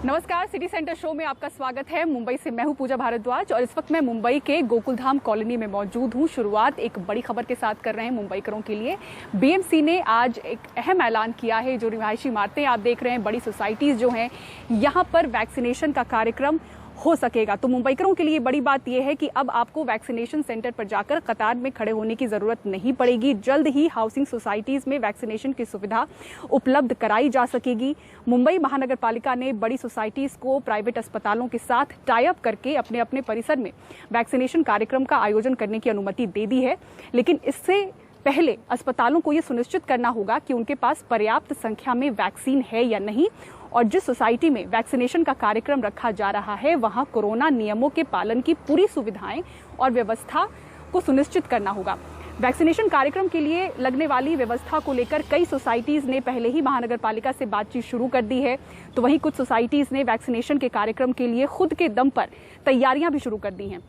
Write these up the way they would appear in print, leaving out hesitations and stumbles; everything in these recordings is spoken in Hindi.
नमस्कार, सिटी सेंटर शो में आपका स्वागत है। मुंबई से मैं हूं पूजा भारद्वाज और इस वक्त मैं मुंबई के गोकुलधाम कॉलोनी में मौजूद हूं। शुरुआत एक बड़ी खबर के साथ कर रहे हैं मुंबईकरों के लिए। बीएमसी ने आज एक अहम ऐलान किया है। जो रिहायशी इमारतें आप देख रहे हैं, बड़ी सोसाइटीज जो हैं, यहां पर वैक्सीनेशन का कार्यक्रम हो सकेगा। तो मुंबईकरों के लिए बड़ी बात यह है कि अब आपको वैक्सीनेशन सेंटर पर जाकर कतार में खड़े होने की जरूरत नहीं पड़ेगी। जल्द ही हाउसिंग सोसाइटीज में वैक्सीनेशन की सुविधा उपलब्ध कराई जा सकेगी। मुंबई महानगर पालिका ने बड़ी सोसाइटीज को प्राइवेट अस्पतालों के साथ टाई अप करके अपने अपने परिसर में वैक्सीनेशन कार्यक्रम का आयोजन करने की अनुमति दे दी है। लेकिन इससे पहले अस्पतालों को यह सुनिश्चित करना होगा कि उनके पास पर्याप्त संख्या में वैक्सीन है या नहीं, और जिस सोसाइटी में वैक्सीनेशन का कार्यक्रम रखा जा रहा है वहां कोरोना नियमों के पालन की पूरी सुविधाएं और व्यवस्था को सुनिश्चित करना होगा। वैक्सीनेशन कार्यक्रम के लिए लगने वाली व्यवस्था को लेकर कई सोसाइटीज ने पहले ही महानगर पालिका से बातचीत शुरू कर दी है, तो वहीं कुछ सोसाइटीज ने वैक्सीनेशन के कार्यक्रम के लिए खुद के दम पर तैयारियां भी शुरू कर दी हैं।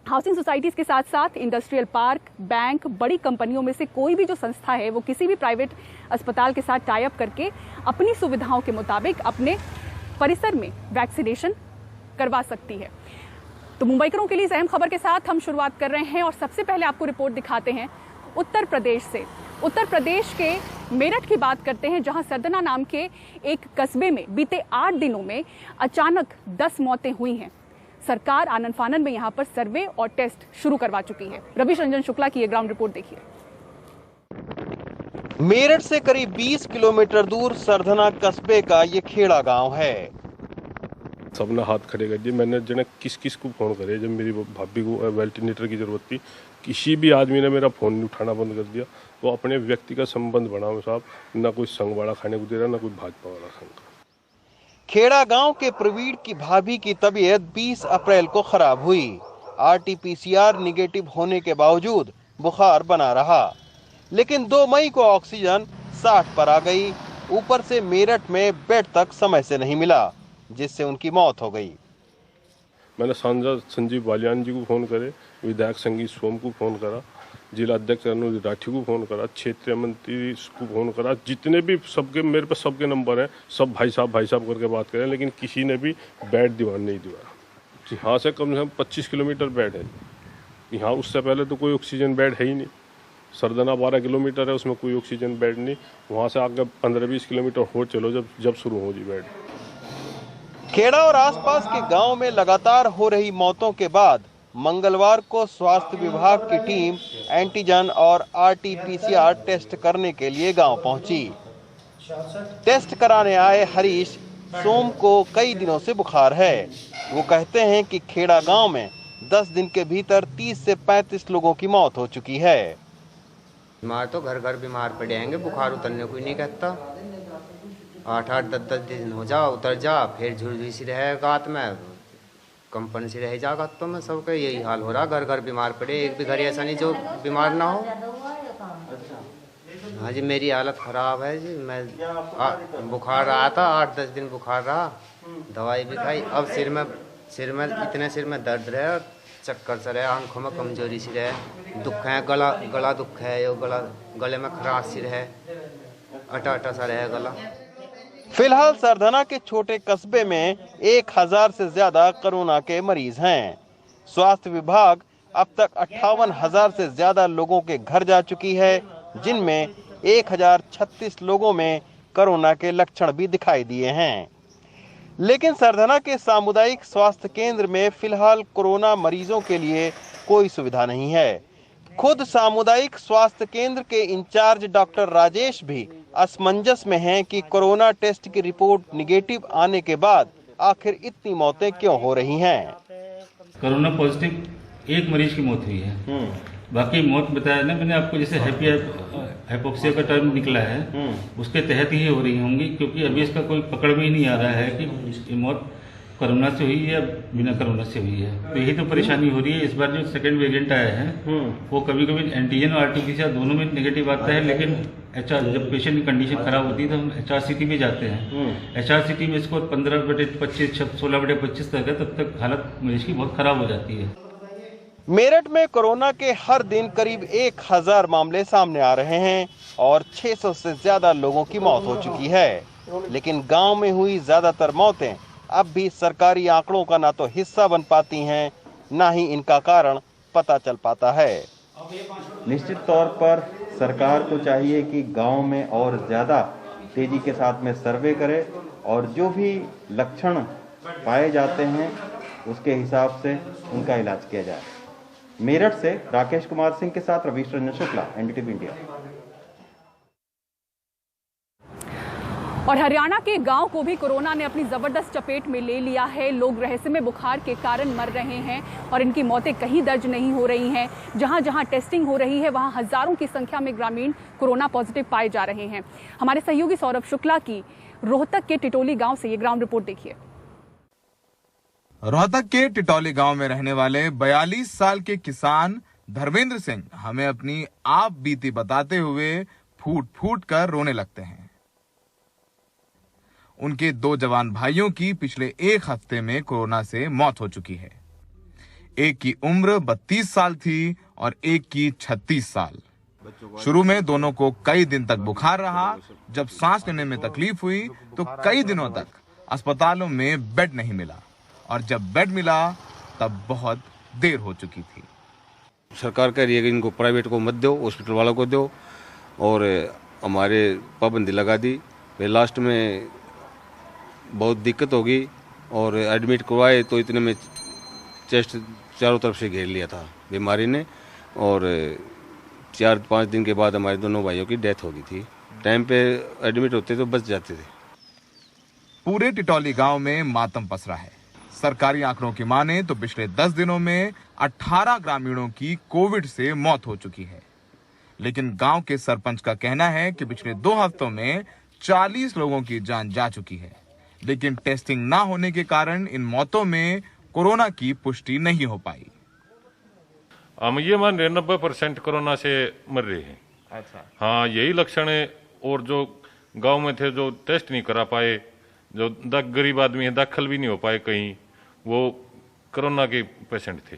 हाउसिंग सोसाइटीज के साथ साथ इंडस्ट्रियल पार्क, बैंक, बड़ी कंपनियों में से कोई भी जो संस्था है वो किसी भी प्राइवेट अस्पताल के साथ टाई अप करके अपनी सुविधाओं के मुताबिक अपने परिसर में वैक्सीनेशन करवा सकती है। तो मुंबईकरों के लिए इस अहम खबर के साथ हम शुरुआत कर रहे हैं और सबसे पहले आपको रिपोर्ट दिखाते हैं उत्तर प्रदेश से। उत्तर प्रदेश के मेरठ की बात करते हैं, जहां सरदना नाम के एक कस्बे में बीते 8 दिनों में अचानक 10 मौतें हुई हैं। सरकार आनन फानन में यहां पर सर्वे और टेस्ट शुरू करवा चुकी है। रवि रंजन शुक्ला की ये ग्राउंड रिपोर्ट देखिए। मेरठ से करीब 20 किलोमीटर दूर सरदना कस्बे का ये खेड़ा गांव है। सबने हाथ खड़े कर दिए। मैंने जने किस को फोन करे, जब मेरी भाभी को वेंटिलेटर की जरूरत थी, किसी भी आदमी ने मेरा फोन नहीं उठाना बंद कर दिया। वो अपने व्यक्ति का संबंध बनाओ साहब, ना कोई संगवाड़ा खाने को दे रहा, ना कोई भाजपा वाला संग। खेड़ा गांव के प्रवीण की भाभी की तबीयत 20 अप्रैल को खराब हुई। आरटीपीसीआर निगेटिव होने के बावजूद बुखार बना रहा, लेकिन 2 मई को ऑक्सीजन 60 पर आ गई। ऊपर से मेरठ में बेड तक समय से नहीं मिला, जिससे उनकी मौत हो गई। मैंने सांसद संजीव बालियान जी को फोन करे, विधायक संगीत सोम को फोन करा, जिला अध्यक्ष अनुज राठी को फोन करा, क्षेत्रीय मंत्री को फोन करा, जितने भी सबके मेरे पास सबके नंबर हैं, सब भाई साहब करके बात करें, लेकिन किसी ने भी बेड दीवार नहीं दिवाया। यहाँ से कम 25 किलोमीटर बेड है। यहाँ उससे पहले तो कोई ऑक्सीजन बेड है ही नहीं। सरदना 12 किलोमीटर है, उसमें कोई ऑक्सीजन बेड नहीं। वहाँ से आगे 15-20 किलोमीटर हो चलो जब शुरू हो जी बेड। खेड़ा और आसपास के गांव में लगातार हो रही मौतों के बाद मंगलवार को स्वास्थ्य विभाग की टीम एंटीजन और आरटीपीसीआर टेस्ट करने के लिए गांव पहुंची। टेस्ट कराने आए हरीश सोम को कई दिनों से बुखार है। वो कहते हैं कि खेड़ा गांव में 10 दिन के भीतर 30 से 35 लोगों की मौत हो चुकी है। बीमार तो घर घर बीमार पड़े हैं, बुखार उतरने को ही नहीं कहता। 8-8, 10-10 दिन हो जा, उतर जा, फिर झुरझुरी सी रहे गात में, कंपन सी रह जागा। तो मैं सबका यही हाल हो रहा, घर घर बीमार पड़े। एक भी घर ऐसा नहीं जो बीमार ना हो। हाँ जी, मेरी हालत खराब है जी। मैं बुखार रहा था, 8-10 दिन बुखार रहा, दवाई भी खाई। अब सिर में इतने सिर में दर्द रहे और चक्कर सा रहे, आंखों में कमजोरी सी रहे, दुख है, गला दुख है, यो गले में खराश सी रहे, अटा सा रहे गला। फिलहाल सरदना के छोटे कस्बे में 1000 से ज्यादा कोरोना के मरीज हैं। स्वास्थ्य विभाग अब तक 58,000 से ज्यादा लोगों के घर जा चुकी है, जिनमें 1036 लोगों में कोरोना के लक्षण भी दिखाई दिए हैं। लेकिन सरदना के सामुदायिक स्वास्थ्य केंद्र में फिलहाल कोरोना मरीजों के लिए कोई सुविधा नहीं है। खुद सामुदायिक स्वास्थ्य केंद्र के इंचार्ज डॉक्टर राजेश भी असमंजस में हैं कि कोरोना टेस्ट की रिपोर्ट निगेटिव आने के बाद आखिर इतनी मौतें क्यों हो रही हैं। कोरोना पॉजिटिव एक मरीज की मौत हुई है, बाकी मौत बताया ना मैंने आपको, जैसे हाइपोक्सिया का टर्म निकला है, उसके तहत ही हो रही होंगी, क्योंकि अभी इसका कोई पकड़ में ही नहीं आ रहा है कि ये मौत कोरोना से हुई या बिना कोरोना से हुई है। तो यही तो परेशानी हो रही है। इस बार जो सेकंड वेरिएंट आया है वो कभी कभी एंटीजन और आरटीपीसीआर दोनों में नेगेटिव आता है, लेकिन जब पेशेंट की कंडीशन खराब होती है तो हम HRCT में जाते हैं। HRCT में स्कोर 15/25, 16/25 तक है, तब तक हालत मरीज की बहुत खराब हो जाती है। मेरठ में कोरोना के हर दिन करीब 1000 मामले सामने आ रहे हैं और 600 से ज्यादा लोगों की मौत हो चुकी है, लेकिन गांव में हुई ज्यादातर मौतें अब भी सरकारी आंकड़ों का ना तो हिस्सा बन पाती हैं, ना ही इनका कारण पता चल पाता है। निश्चित तौर पर सरकार को चाहिए कि गांव में और ज्यादा तेजी के साथ में सर्वे करे और जो भी लक्षण पाए जाते हैं उसके हिसाब से उनका इलाज किया जाए। मेरठ से राकेश कुमार सिंह के साथ रवीश रंजन शुक्ला, एनडीटीवी इंडिया। और हरियाणा के गांव को भी कोरोना ने अपनी जबरदस्त चपेट में ले लिया है। लोग रहस्यमय बुखार के कारण मर रहे हैं और इनकी मौतें कहीं दर्ज नहीं हो रही हैं। जहां जहां टेस्टिंग हो रही है वहां हजारों की संख्या में ग्रामीण कोरोना पॉजिटिव पाए जा रहे हैं। हमारे सहयोगी सौरभ शुक्ला की रोहतक के टिटोली गांव से ये ग्राउंड रिपोर्ट देखिए। रोहतक के टिटोली गांव में रहने वाले 42 साल के किसान धर्मेंद्र सिंह हमें अपनी आप बीती बताते हुए फूट फूट कर रोने लगते हैं। उनके 2 जवान भाइयों की पिछले 1 हफ्ते में कोरोना से मौत हो चुकी है। एक की उम्र 32 साल थी और एक की 36 साल। शुरू में दोनों को कई दिन तक बुखार रहा। जब सांस लेने में तकलीफ हुई तो कई दिनों तक अस्पतालों में बेड नहीं मिला और जब बेड मिला तब बहुत देर हो चुकी थी। सरकार कह रही है कि इनको प्राइवेट को मत दो, हॉस्पिटल वालों को दो, और हमारे पाबंदी लगा दी। फिर लास्ट में बहुत दिक्कत होगी और एडमिट करवाए तो इतने में चेस्ट चारों तरफ से घेर लिया था बीमारी ने और 4-5 दिन के बाद हमारे दोनों भाइयों की डेथ हो गई थी। टाइम पे एडमिट होते तो बच जाते थे। पूरे टिटोली गांव में मातम पसरा है। सरकारी आंकड़ों की माने तो पिछले 10 दिनों में 18 ग्रामीणों की कोविड से मौत हो चुकी है। लेकिन गांव के सरपंच का कहना है कि पिछले 2 हफ्तों में 40 लोगों की जान जा चुकी है, लेकिन टेस्टिंग ना होने के कारण इन मौतों में कोरोना की पुष्टि नहीं हो पाई। हम ये मान रहे 90% कोरोना से मर रहे हैं। अच्छा, हाँ, यही लक्षण है। और जो गांव में थे जो टेस्ट नहीं करा पाए, जो गरीब आदमी है दाखिल भी नहीं हो पाए कहीं, वो कोरोना के पेशेंट थे।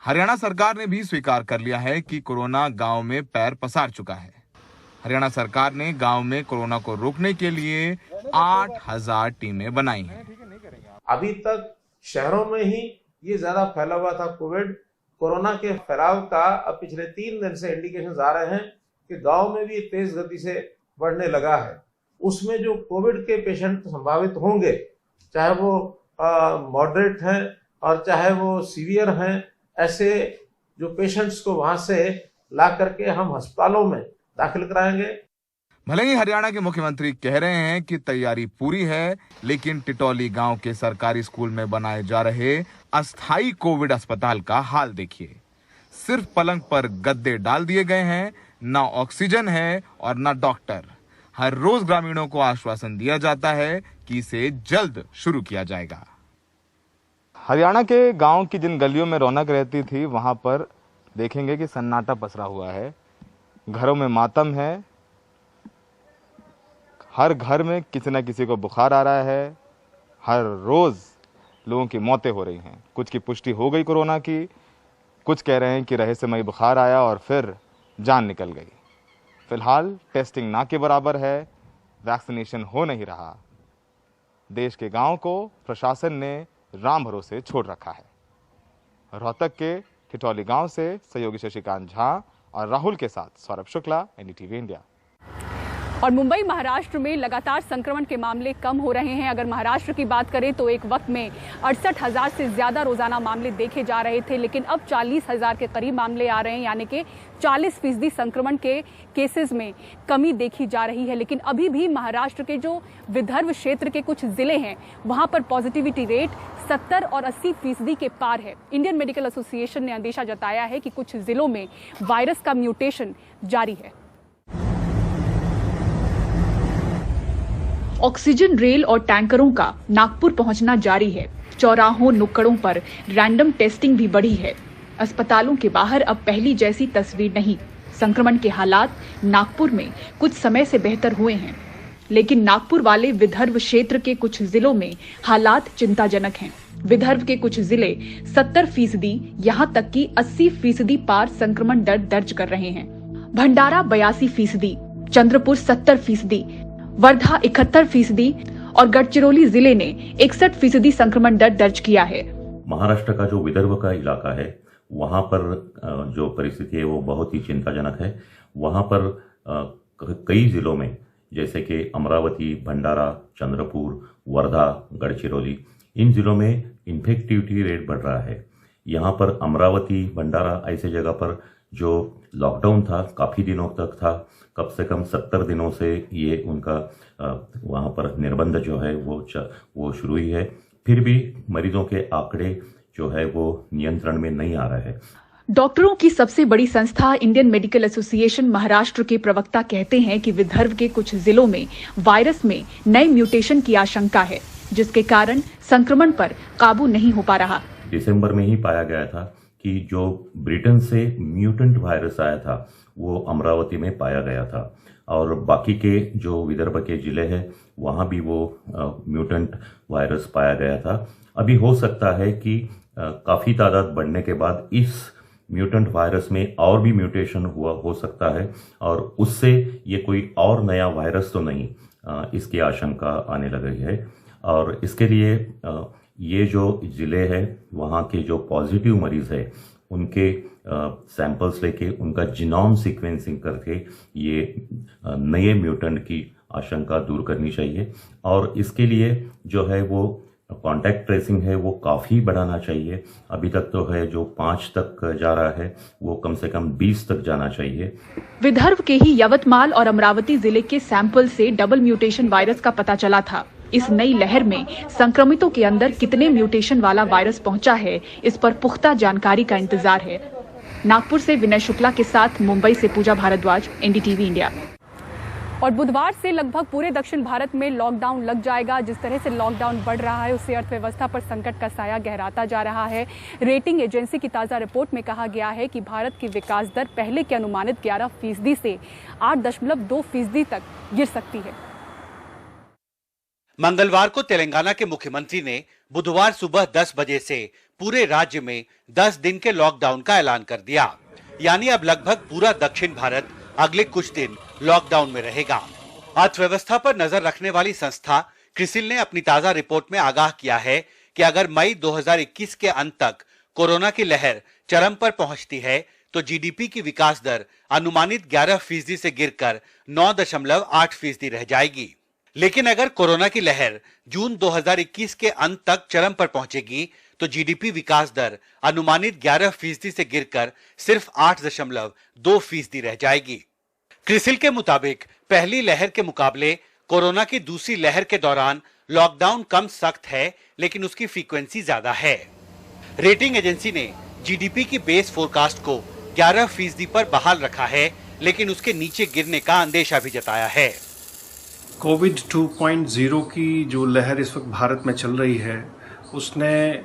हरियाणा सरकार ने भी स्वीकार कर लिया है कि कोरोना गांव में पैर पसार चुका है। हरियाणा सरकार ने गांव में कोरोना को रोकने के लिए 8000 टीमें बनाई हैं। अभी तक शहरों में ही ये ज्यादा फैला हुआ था कोविड। कोरोना के फैलाव का अब पिछले 3 दिन से इंडिकेशंस आ रहे हैं कि गांव में भी तेज गति से बढ़ने लगा है। उसमें जो कोविड के पेशेंट संभावित होंगे, चाहे वो मॉडरेट हैं और चाहे वो सीवियर हैं, ऐसे जो पेशेंट्स को वहां से ला करके हम अस्पतालों में दाखिल कराएंगे। भले ही हरियाणा के मुख्यमंत्री कह रहे हैं कि तैयारी पूरी है, लेकिन टिटोली गांव के सरकारी स्कूल में बनाए जा रहे अस्थायी कोविड अस्पताल का हाल देखिए। सिर्फ पलंग पर गद्दे डाल दिए गए हैं, ना ऑक्सीजन है और ना डॉक्टर। हर रोज ग्रामीणों को आश्वासन दिया जाता है कि इसे जल्द शुरू किया जाएगा। हरियाणा के गांव की जिन गलियों में रौनक रहती थी, वहां पर देखेंगे कि सन्नाटा पसरा हुआ है। घरों में मातम है। हर घर में किसी न किसी को बुखार आ रहा है। हर रोज लोगों की मौतें हो रही हैं। कुछ की पुष्टि हो गई कोरोना की, कुछ कह रहे हैं कि रहस्यमयी बुखार आया और फिर जान निकल गई। फिलहाल टेस्टिंग ना के बराबर है, वैक्सीनेशन हो नहीं रहा। देश के गांव को प्रशासन ने राम भरोसे छोड़ रखा है। रोहतक के टिटोली गांव से सहयोगी शशिकांत झा और राहुल के साथ सौरभ शुक्ला, एनडीटीवी इंडिया। और मुंबई महाराष्ट्र में लगातार संक्रमण के मामले कम हो रहे हैं। अगर महाराष्ट्र की बात करें तो एक वक्त में 68,000 से ज्यादा रोजाना मामले देखे जा रहे थे, लेकिन अब 40,000 के करीब मामले आ रहे हैं, यानी कि 40% संक्रमण के केसेस में कमी देखी जा रही है। लेकिन अभी भी महाराष्ट्र के जो विदर्भ क्षेत्र के कुछ जिले हैं वहां पर पॉजिटिविटी रेट 70 और 80% के पार है। इंडियन मेडिकल एसोसिएशन ने अंदेशा जताया है कि कुछ जिलों में वायरस का म्यूटेशन जारी है। ऑक्सीजन रेल और टैंकरों का नागपुर पहुंचना जारी है। चौराहों नुक्कड़ों पर रैंडम टेस्टिंग भी बढ़ी है। अस्पतालों के बाहर अब पहली जैसी तस्वीर नहीं। संक्रमण के हालात नागपुर में कुछ समय से बेहतर हुए हैं, लेकिन नागपुर वाले विदर्भ क्षेत्र के कुछ जिलों में हालात चिंताजनक हैं। विदर्भ के कुछ जिले 70%, यहां तक कि 80% पार संक्रमण दर दर्ज कर रहे हैं। भंडारा 82%, चंद्रपुर 70%, वर्धा 71% और गढ़चिरौली जिले ने 61% संक्रमण दर दर्ज किया है। महाराष्ट्र का जो विदर्भ का इलाका है वहां पर जो परिस्थिति है वो बहुत ही चिंताजनक है। वहां पर कई जिलों में जैसे कि अमरावती, भंडारा, चंद्रपुर, वर्धा, गढ़चिरौली, इन जिलों में इन्फेक्टिविटी रेट बढ़ रहा है। यहाँ पर अमरावती, भंडारा ऐसे जगह पर जो लॉकडाउन था काफ़ी दिनों तक था, कम से कम 70 दिनों से ये उनका वहाँ पर निर्बंध जो है वो शुरू ही है। फिर भी मरीजों के आंकड़े जो है वो नियंत्रण में नहीं आ रहा है। डॉक्टरों की सबसे बड़ी संस्था इंडियन मेडिकल एसोसिएशन महाराष्ट्र के प्रवक्ता कहते हैं कि विदर्भ के कुछ जिलों में वायरस में नए म्यूटेशन की आशंका है, जिसके कारण संक्रमण पर काबू नहीं हो पा रहा। दिसंबर में ही पाया गया था कि जो ब्रिटेन से म्यूटेंट वायरस आया था वो अमरावती में पाया गया था और बाकी के जो विदर्भ के जिले हैं वहां भी वो म्यूटेंट वायरस पाया गया था। अभी हो सकता है कि काफी तादाद बढ़ने के बाद इस म्यूटेंट वायरस में और भी म्यूटेशन हुआ हो सकता है और उससे ये कोई और नया वायरस तो नहीं, इसकी आशंका आने लगी है। और इसके लिए ये जो जिले हैं वहाँ के जो पॉजिटिव मरीज है उनके सैंपल्स लेके उनका जीनोम सीक्वेंसिंग करके ये नए म्यूटेंट की आशंका दूर करनी चाहिए और इसके लिए जो है वो कॉन्टैक्ट ट्रेसिंग है वो काफ़ी बढ़ाना चाहिए। अभी तक तो है जो 5 तक जा रहा है वो कम से कम 20 तक जाना चाहिए। विदर्भ के ही यवतमाल और अमरावती जिले के सैंपल से डबल म्यूटेशन वायरस का पता चला था। इस नई लहर में संक्रमितों के अंदर कितने म्यूटेशन वाला वायरस पहुंचा है, इस पर पुख्ता जानकारी का इंतजार है। नागपुर से विनय शुक्ला के साथ मुंबई से पूजा भारद्वाज, एनडीटीवी इंडिया। और बुधवार से लगभग पूरे दक्षिण भारत में लॉकडाउन लग जाएगा। जिस तरह से लॉकडाउन बढ़ रहा है उससे अर्थव्यवस्था पर संकट का साया गहराता जा रहा है। रेटिंग एजेंसी की ताज़ा रिपोर्ट में कहा गया है कि भारत की विकास दर पहले के अनुमानित 11% से 8.2% तक गिर सकती है। मंगलवार को तेलंगाना के मुख्यमंत्री ने बुधवार सुबह 10 बजे से पूरे राज्य में 10 दिन के लॉकडाउन का ऐलान कर दिया। यानी अब लगभग पूरा दक्षिण भारत अगले कुछ दिन लॉकडाउन में रहेगा। अर्थव्यवस्था पर नजर रखने वाली संस्था क्रिसिल ने अपनी ताजा रिपोर्ट में आगाह किया है कि अगर मई 2021 के अंत तक कोरोना की लहर चरम पर पहुंचती है तो जीडीपी की विकास दर अनुमानित 11% से गिरकर 9.8% रह जाएगी। लेकिन अगर कोरोना की लहर जून 2021 के अंत तक चरम पर पहुंचेगी तो जीडीपी विकास दर अनुमानित 11% से गिरकर सिर्फ 8.2% रह जाएगी। क्रिसिल के मुताबिक पहली लहर के मुकाबले कोरोना की दूसरी लहर के दौरान लॉकडाउन कम सख्त है, लेकिन उसकी फ्रीक्वेंसी ज्यादा है। रेटिंग एजेंसी ने जीडीपी की बेस फोरकास्ट को 11% पर बहाल रखा है, लेकिन उसके नीचे गिरने का अंदेशा भी जताया है। कोविड 2.0 की जो लहर इस वक्त भारत में चल रही है उसने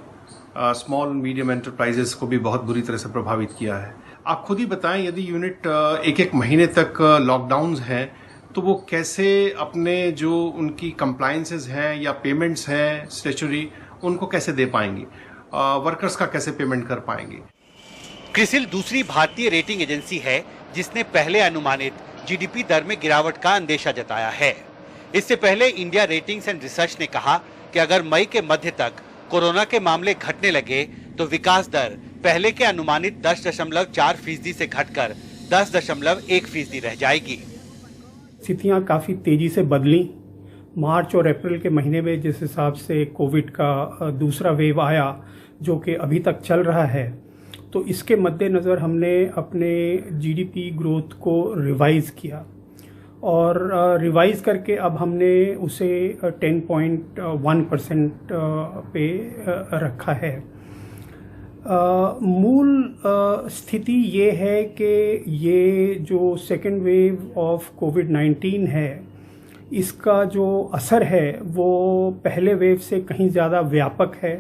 स्मॉल मीडियम एंटरप्राइजेस को भी बहुत बुरी तरह से प्रभावित किया है। आप खुद ही बताएं, यदि यूनिट एक महीने तक लॉकडाउन हैं तो वो कैसे अपने जो उनकी कंप्लायंसेस हैं या पेमेंट्स हैं स्टैच्यूटरी, उनको कैसे दे पाएंगी, वर्कर्स का कैसे पेमेंट कर पाएंगे। क्रिसिल दूसरी भारतीय रेटिंग एजेंसी है जिसने पहले अनुमानित जीडीपी दर में गिरावट का अंदेशा जताया है। इससे पहले इंडिया रेटिंग्स एंड रिसर्च ने कहा कि अगर मई के मध्य तक कोरोना के मामले घटने लगे तो विकास दर पहले के अनुमानित 10.4% से घटकर 10.1% रह जाएगी। स्थितियां काफ़ी तेजी से बदली। मार्च और अप्रैल के महीने में जिस हिसाब से कोविड का दूसरा वेव आया जो कि अभी तक चल रहा है, तो इसके मद्देनज़र हमने अपने जीडीपी ग्रोथ को रिवाइज़ किया और रिवाइज़ करके अब हमने उसे 10.1% पे रखा है। मूल स्थिति ये है कि ये जो सेकेंड वेव ऑफ कोविड-19 है, इसका जो असर है वो पहले वेव से कहीं ज़्यादा व्यापक है।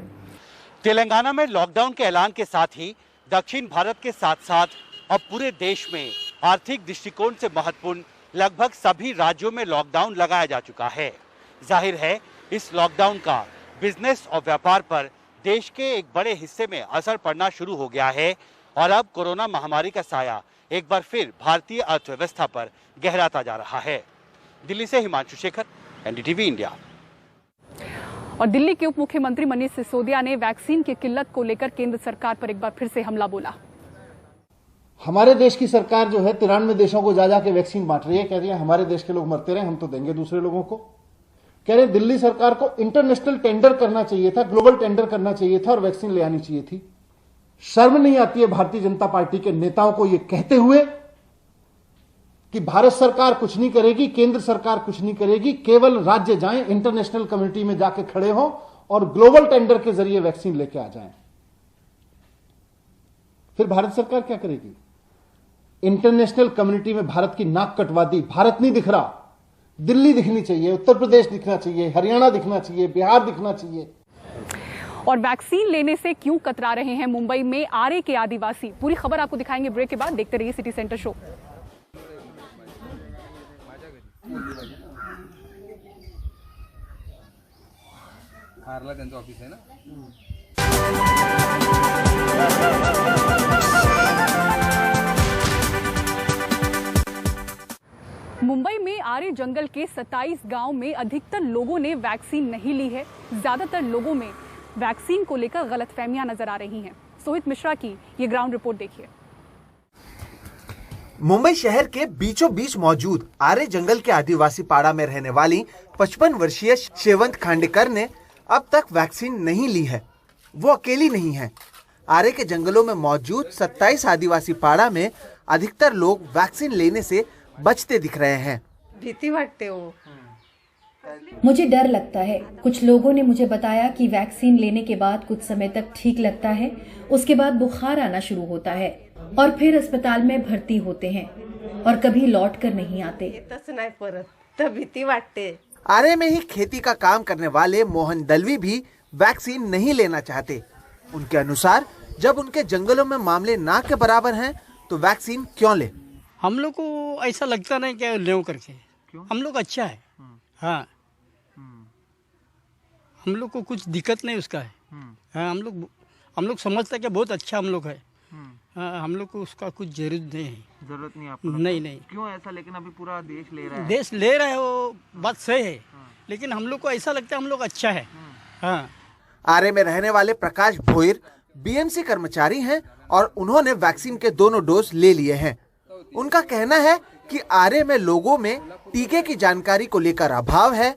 तेलंगाना में लॉकडाउन के ऐलान के साथ ही दक्षिण भारत के साथ साथ अब पूरे देश में आर्थिक दृष्टिकोण से महत्वपूर्ण लगभग सभी राज्यों में लॉकडाउन लगाया जा चुका है। जाहिर है इस लॉकडाउन का बिजनेस और व्यापार पर देश के एक बड़े हिस्से में असर पड़ना शुरू हो गया है और अब कोरोना महामारी का साया एक बार फिर भारतीय अर्थव्यवस्था पर गहराता जा रहा है। दिल्ली से हिमांशु शेखर, एनडीटीवी इंडिया। और दिल्ली के उप मुख्यमंत्री मनीष सिसोदिया ने वैक्सीन की किल्लत को लेकर केंद्र सरकार पर एक बार फिर से हमला बोला। हमारे देश की सरकार जो है 93 देशों को जा के वैक्सीन बांट रही है, कह रही है हमारे देश के लोग मरते रहे, हम तो देंगे दूसरे लोगों को। कह रहे दिल्ली सरकार को इंटरनेशनल टेंडर करना चाहिए था, ग्लोबल टेंडर करना चाहिए था और वैक्सीन ले आनी चाहिए थी। शर्म नहीं आती है भारतीय जनता पार्टी के नेताओं को यह कहते हुए कि भारत सरकार कुछ नहीं करेगी, केंद्र सरकार कुछ नहीं करेगी, केवल राज्य जाएं, इंटरनेशनल कम्युनिटी में जाके खड़े हों और ग्लोबल टेंडर के जरिए वैक्सीन लेके आ जाएं। फिर भारत सरकार क्या करेगी? इंटरनेशनल कम्युनिटी में भारत की नाक कटवा दी। भारत नहीं दिख रहा, दिल्ली दिखनी चाहिए, उत्तर प्रदेश दिखना चाहिए, हरियाणा दिखना चाहिए, बिहार दिखना चाहिए। और वैक्सीन लेने से क्यों कतरा रहे हैं मुंबई में आरे के आदिवासी? पूरी खबर आपको दिखाएंगे ब्रेक के बाद। देखते रहिए सिटी सेंटर शो। त्यांचं ऑफिस आहे ना। मुंबई में आरे जंगल के 27 गांव में अधिकतर लोगों ने वैक्सीन नहीं ली है। ज्यादातर लोगों में वैक्सीन को लेकर गलतफहमियां नजर आ रही हैं। सोहित मिश्रा की ये ग्राउंड रिपोर्ट देखिए। मुंबई शहर के बीचों बीच मौजूद आरे जंगल के आदिवासी पाड़ा में रहने वाली 55 वर्षीय शेवंत खांडेकर ने अब तक वैक्सीन नहीं ली है। वो अकेली नहीं है। आरे के जंगलों में मौजूद 27 आदिवासी पाड़ा में अधिकतर लोग वैक्सीन लेने से बचते दिख रहे हैं। भीती वाटते हो। मुझे डर लगता है। कुछ लोगों ने मुझे बताया कि वैक्सीन लेने के बाद कुछ समय तक ठीक लगता है, उसके बाद बुखार आना शुरू होता है और फिर अस्पताल में भर्ती होते हैं और कभी लौट कर नहीं आते। नाही परत तर भीती वाटते। आरे में ही खेती का काम करने वाले मोहन दलवी भी वैक्सीन नहीं लेना चाहते। उनके अनुसार जब उनके जंगलों में मामले ना के बराबर हैं तो वैक्सीन क्यों ले? हम लोग को ऐसा लगता नहीं कि ले करके हम लोग अच्छा है। हाँ, हम लोग को कुछ दिक्कत नहीं उसका है। हाँ, हम लोग समझते हैं कि बहुत अच्छा हम लोग है। हाँ, हम लोग को उसका कुछ जरूरत नहीं है। जरूरत नहीं आपको? नहीं। क्यों ऐसा? लेकिन अभी पूरा देश ले रहा है। देश ले रहा है, वो बात सही है। लेकिन हम लोग को ऐसा लगता है हम लोग अच्छा है। हाँ। आरे में रहने वाले प्रकाश भोईर बीएमसी कर्मचारी हैं और उन्होंने वैक्सीन के दोनों डोज ले लिए हैं। उनका कहना है कि आरे में लोगों में टीके की जानकारी को लेकर अभाव है,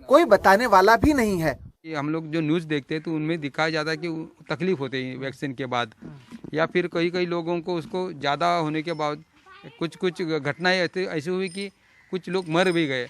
कोई बताने वाला भी नहीं है। हम लोग जो न्यूज़ देखते हैं तो उनमें दिखाया जाता है कि तकलीफ होती है वैक्सीन के बाद, या फिर कई लोगों को उसको ज़्यादा होने के बाद कुछ घटनाएं ऐसी हुई कि कुछ लोग मर भी गए।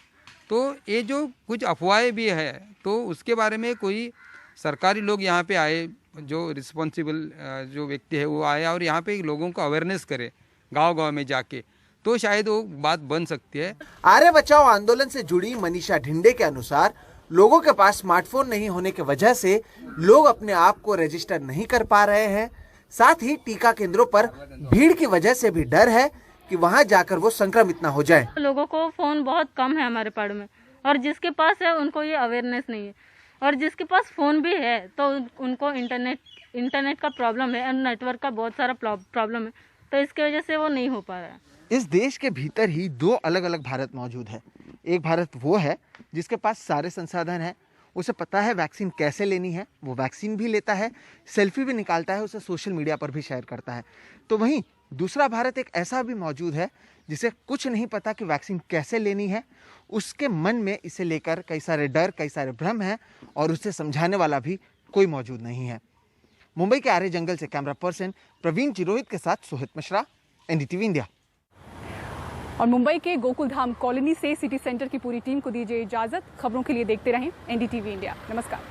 तो ये जो कुछ अफवाहें भी है तो उसके बारे में कोई सरकारी लोग यहाँ पे आए, जो रिस्पॉन्सिबल जो व्यक्ति है वो आए और यहाँ पे लोगों को अवेयरनेस करे गांव-गांव में जाके, तो शायद वो बात बन सकती है। आरे बचाओ आंदोलन से जुड़ी मनीषा ढिंडे के अनुसार लोगों के पास स्मार्टफोन नहीं होने की वजह से लोग अपने आप को रजिस्टर नहीं कर पा रहे हैं। साथ ही टीका केंद्रों पर भीड़ की वजह से भी डर है कि वहां जाकर वो संक्रमित ना हो जाए। लोगों को फोन बहुत कम है हमारे पाड़ में, और जिसके पास है उनको ये अवेयरनेस नहीं है, और जिसके पास फोन भी है तो उनको इंटरनेट का प्रॉब्लम है और नेटवर्क का बहुत सारा प्रॉब्लम है, तो इसकी वजह से वो नहीं हो पा रहा है। इस देश के भीतर ही दो अलग अलग भारत मौजूद है। एक भारत वो है जिसके पास सारे संसाधन है, उसे पता है वैक्सीन कैसे लेनी है, वो वैक्सीन भी लेता है, सेल्फी भी निकालता है, उसे सोशल मीडिया पर भी शेयर करता है। तो वहीं दूसरा भारत एक ऐसा भी मौजूद है जिसे कुछ नहीं पता कि वैक्सीन कैसे लेनी है, उसके मन में इसे लेकर कई सारे डर, कई सारे भ्रम हैं और उसे समझाने वाला भी कोई मौजूद नहीं है। मुंबई के आरे जंगल से कैमरा पर्सन प्रवीण चिरोहित के साथ सोहित मिश्रा, एनडीटीवी इंडिया। और मुंबई के गोकुलधाम कॉलोनी से सिटी सेंटर की पूरी टीम को दीजिए इजाजत। खबरों के लिए देखते रहें एनडीटीवी इंडिया। नमस्कार।